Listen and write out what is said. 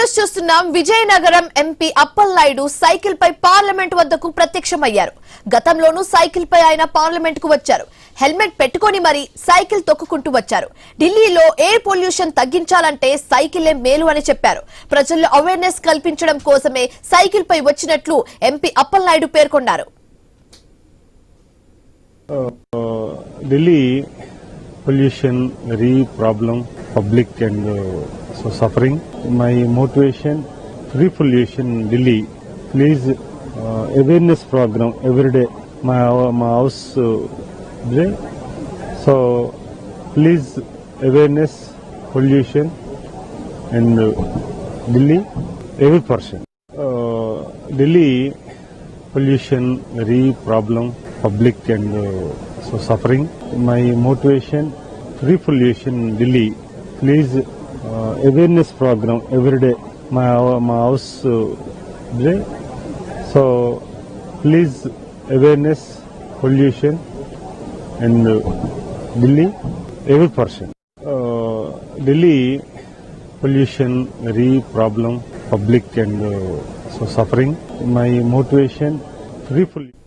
News చూస్తున్నాం. Vizianagaram MP Appalanaidu cycle పై parliament వద్దకు ప్రత్యక్షమయ్యారు. గతంలోనూ సైకిల్ పై ఆయన పార్లమెంట్ కు వచ్చారు. హెల్మెట్ పెట్టుకొని మరి సైకిల్ తొక్కుకుంటూ వచ్చారు. ఢిల్లీలో ఎయిర్ పొల్యూషన్ తగ్గించాలంటే సైకిలే మేలు అని చెప్పారు. ప్రజల్లో అవేర్నెస్ కల్పించడం కోసమే సైకిల్ పై వచ్చినట్లు ఎంపీ అప్పలనాయుడు పేర్కొన్నారు. Delhi pollution very problem, public and so suffering. My motivation, free pollution Delhi. Please awareness program every day. My house day. So please awareness pollution and Delhi every person. Delhi pollution very problem, public and so suffering. My motivation, free pollution Delhi. Please awareness program every day. My house day. So please awareness pollution and Delhi every person. Delhi pollution very problem, public and so suffering. My motivation, free pollution.